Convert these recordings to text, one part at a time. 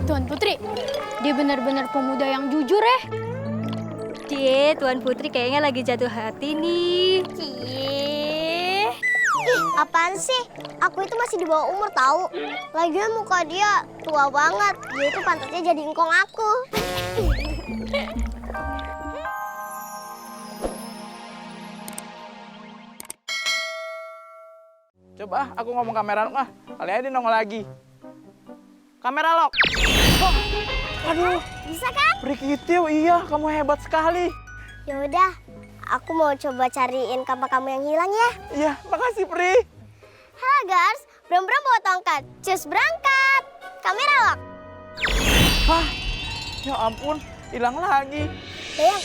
Tuan Putri, dia benar-benar pemuda yang jujur ya. Cie, Tuan Putri kayaknya lagi jatuh hati nih. Cie. Ih, apaan sih? Aku itu masih di bawah umur tahu. Lagian muka dia tua banget. Dia itu pantasnya jadi engkong aku. Coba aku ngomong kamera lock kali aja dia nongol lagi. Kamera lock. Oh, aduh, Bisa kan? Prikitiu, iya kamu hebat sekali. Ya udah, aku mau coba cariin kampak kamu yang hilang ya. Iya, makasih Pri. Halo guys, Bram-Bram bawa tongkat. Cus berangkat. Kamera lock. Hah, ya ampun, hilang lagi. Bayang,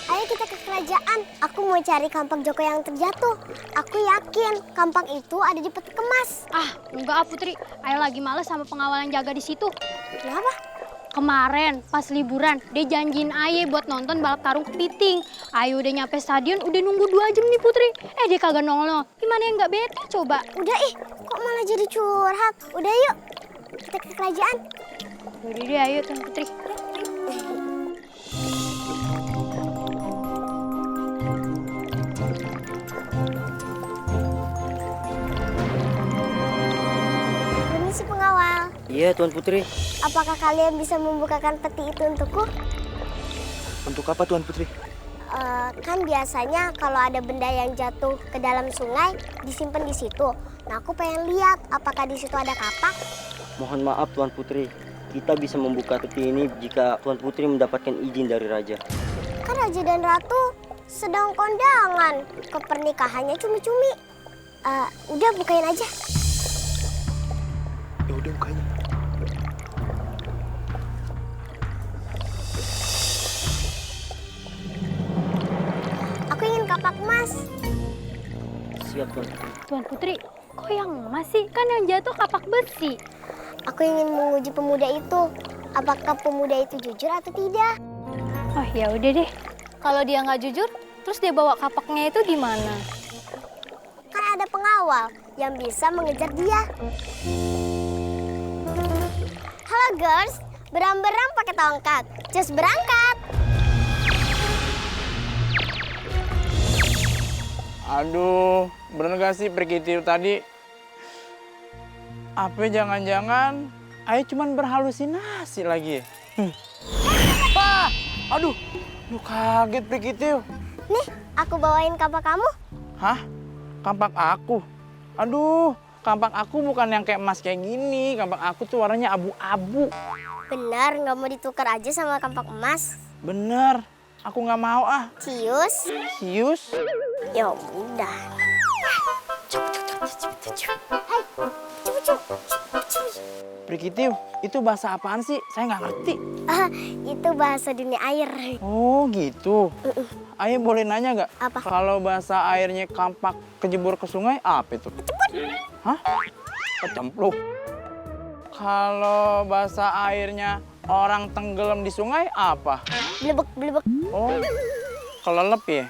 ayo kita ke kerajaan. Aku mau cari kampak Joko yang terjatuh. Aku yakin kampak itu ada di peti kemas. Ah, enggak Putri. Ayo lagi males sama pengawal yang jaga di situ. Kenapa? Kemarin pas liburan dia janjiin Aye buat nonton balap karung kepiting. Aye udah nyampe stadion, udah nunggu 2 jam nih Putri. Dia kagak nongol. Gimana yang nggak bete coba? Udah kok malah jadi curhat. Udah yuk, kita ke kerajaan. Udah deh, ayo Tuan Putri. Permisi pengawal. Iya, Tuan Putri. Apakah kalian bisa membukakan peti itu untukku? Untuk apa, Tuan Putri? Kan biasanya kalau ada benda yang jatuh ke dalam sungai disimpan di situ. Nah, aku pengen lihat apakah di situ ada kapak. Mohon maaf, Tuan Putri. Kita bisa membuka peti ini jika Tuan Putri mendapatkan izin dari Raja. Kan Raja dan Ratu sedang kondangan. Ke pernikahannya cumi-cumi. Udah bukain aja. Ya udah, bukanya. Aku ingin kapak emas. Siap, Tuan Putri. Tuan Putri, kok yang emas sih? Kan yang jatuh kapak besi. Aku ingin menguji pemuda itu. Apakah pemuda itu jujur atau tidak? Oh ya udah deh. Kalau dia nggak jujur, terus dia bawa kapaknya itu gimana? Kan ada pengawal yang bisa mengejar dia. Halo girls, beram-beram pakai tongkat. Just berangkat. Aduh, bener gak sih Prikitiu tadi? Apa jangan-jangan Ayo cuman berhalusinasi lagi? Wah, aduh, lu kaget Prikitiu. Nih, aku bawain kapak kamu. Hah? Kampak aku? Aduh, kampak aku bukan yang kayak emas kayak gini. Kampak aku tuh warnanya abu-abu. Benar, nggak mau ditukar aja sama kampak emas. Bener, aku nggak mau ah. Cius. Sius? Ya udah. Hai, Prikitiu, itu bahasa apaan sih? Saya nggak ngerti. Itu bahasa dunia air. Oh gitu. Ayo boleh nanya nggak? Apa? Kalau bahasa airnya kampak kejebur ke sungai, apa itu? Hah? Kecemplung. Kalau bahasa airnya orang tenggelam di sungai, apa? Blebek, blebek. Oh, kelelep ya?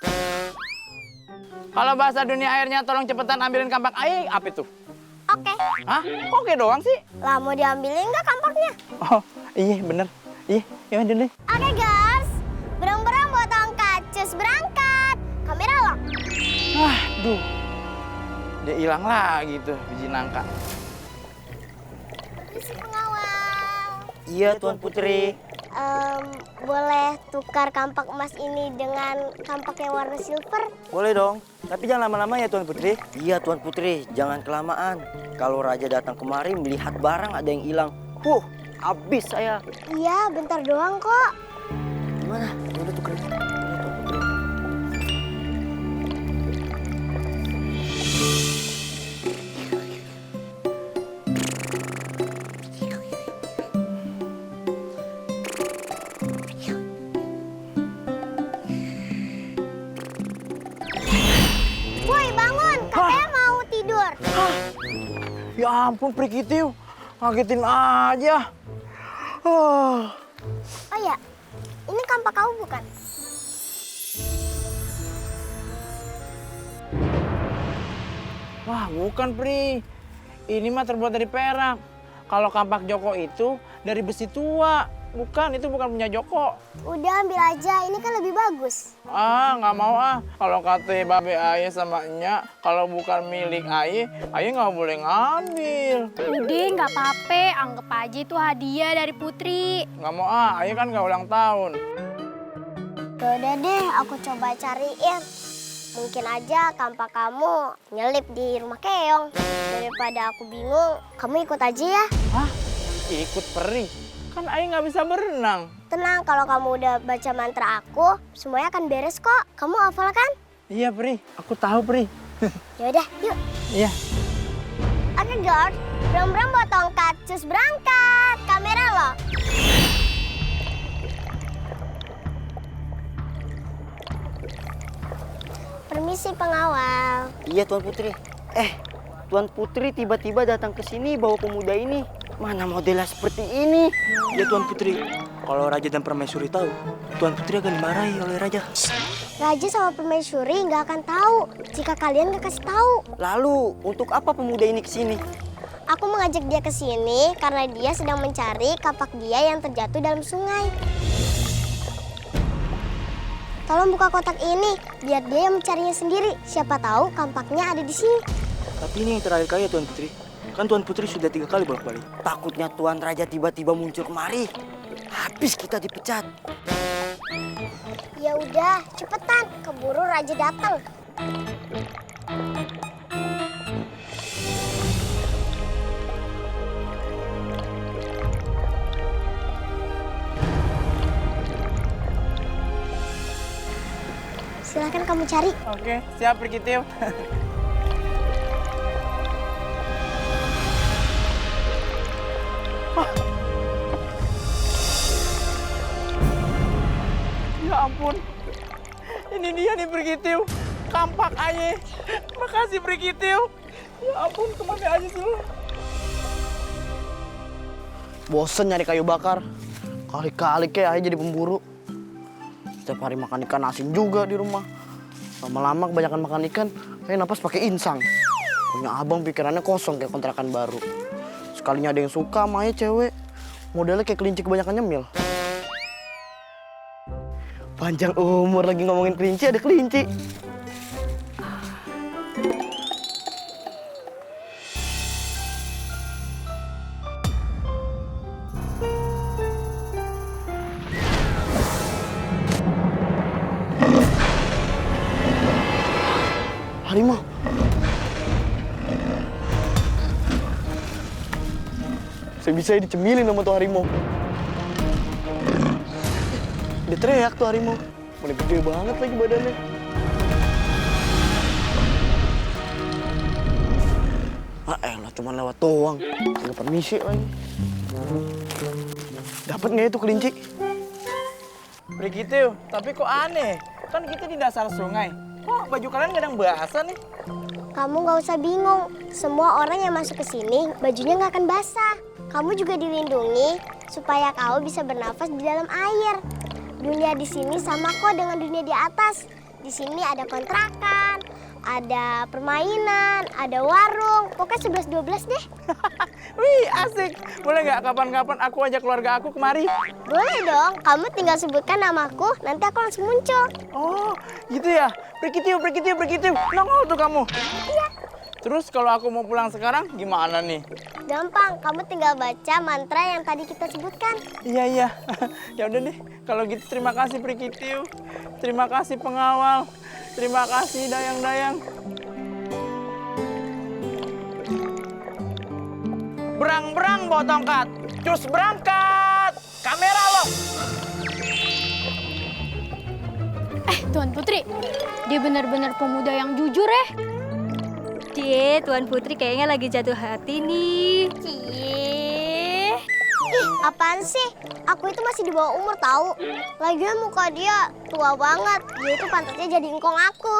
Kalau bahasa dunia airnya tolong cepetan ambilin kampak air, apa itu? Oke. Hah? Kok oke doang sih? Lah, mau diambilin nggak kampaknya? Oh, iya bener. Iya, ya dulu. Oke, guys. Berang-berang bawa tongkat. Cus berangkat. Kamera lock. Duh. Dia hilang lagi tuh biji nangka. Isi pengawal. Iya, Tuan Putri. Boleh tukar kampak emas ini dengan kampak yang warna silver? Boleh dong. Tapi jangan lama-lama ya, Tuan Putri. Iya, Tuan Putri. Jangan kelamaan. Kalau Raja datang kemari melihat barang ada yang hilang. Habis saya. Iya, bentar doang kok. Gimana? Udah tuker. Tuan Putri. Woi, bangun. Katanya mau tidur. Ya ampun Prikitiu, ngagetin aja. Oh ya, ini kampak kamu bukan? Wah bukan Pri, ini mah terbuat dari perak. Kalau kampak Joko itu dari besi tua. Bukan, itu bukan punya Joko. Udah ambil aja, ini kan lebih bagus. Ah, nggak mau ah. Kalau kata babe Aye sama Enya, kalau bukan milik Aye nggak boleh ngambil. Udah nggak apa-apa, anggap aja itu hadiah dari Putri. Nggak mau ah, Aye kan nggak ulang tahun. Udah deh, aku coba cariin. Mungkin aja kampak kamu nyelip di rumah Keong. Daripada aku bingung, kamu ikut aja ya. Hah? Ikut peri? Kan Aye nggak bisa berenang. Tenang, kalau kamu udah baca mantra aku, semuanya akan beres kok. Kamu hafal kan? Iya Pri, aku tahu Pri. Yaudah, yuk. Iya. Oke, girl. Bram-bram bawa tongkat. Cus berangkat. Kamera lo. Permisi pengawal. Iya Tuan Putri. Tuan Putri tiba-tiba datang ke sini bawa pemuda ini. Mana modelnya seperti ini? Ya Tuan Putri, kalau Raja dan Permaisuri tahu, Tuan Putri akan dimarahi oleh Raja. Raja sama permaisuri nggak akan tahu jika kalian nggak kasih tahu. Lalu, untuk apa pemuda ini ke sini? Aku mengajak dia ke sini karena dia sedang mencari kapak dia yang terjatuh dalam sungai. Tolong buka kotak ini, biar dia yang mencarinya sendiri. Siapa tahu kampaknya ada di sini. Tapi ini yang terakhir kali ya Tuan Putri. Kan Tuan Putri sudah 3 kali bolak-balik. Takutnya Tuan Raja tiba-tiba muncul kemari. Habis kita dipecat. Ya udah, cepetan, keburu Raja datang. Silakan kamu cari. Oke, siap Prikitiu. Ya ampun, ini dia nih Prikitiu, kampak Aye. Makasih Prikitiu. Ya ampun, kemana aja sih lo? Bosen nyari kayu bakar. Kali-kali kayak Aye jadi pemburu. Setiap hari makan ikan asin juga di rumah. Lama-lama kebanyakan makan ikan, Aye napas pakai insang. Punya abang pikirannya kosong kayak kontrakan baru. Sekalinya ada yang suka sama Aye cewek, modelnya kayak kelinci kebanyakan nyemil. Panjang umur lagi ngomongin kelinci, ada kelinci. Harimau. Bisa dicemilin sama tuh harimau. Dia teriak tuh harimau. Mana gede banget lagi badannya. Ah elah, cuma lewat doang. Nggak permisi lagi. Dapat nggak itu kelinci? Prikitiu, tapi kok aneh? Kan kita di dasar sungai. Kok baju kalian nggak ada yang basah nih? Kamu nggak usah bingung. Semua orang yang masuk ke sini, bajunya nggak akan basah. Kamu juga dilindungi supaya kau bisa bernafas di dalam air. Dunia di sini sama kok dengan dunia di atas. Di sini ada kontrakan, ada permainan, ada warung. Pokoknya 11-12 deh. Wih, asik. Boleh nggak kapan-kapan aku ajak keluarga aku kemari? Boleh dong, kamu tinggal sebutkan namaku, nanti aku langsung muncul. Oh, gitu ya? Prikitiu. Nongol tuh kamu. Iya. Terus kalau aku mau pulang sekarang gimana nih? Gampang, kamu tinggal baca mantra yang tadi kita sebutkan. Iya. Ya udah deh. Kalau gitu terima kasih Prikitiu. Terima kasih pengawal. Terima kasih dayang-dayang. Berang-berang bawa tongkat. Cus berangkat. Kamera lo. Tuan Putri, dia benar-benar pemuda yang jujur ya. Cie, Tuan Putri kayaknya lagi jatuh hati nih. Cie. Ih, apaan sih? Aku itu masih di bawah umur tahu. Lagian muka dia tua banget. Dia itu pantasnya jadi engkong aku.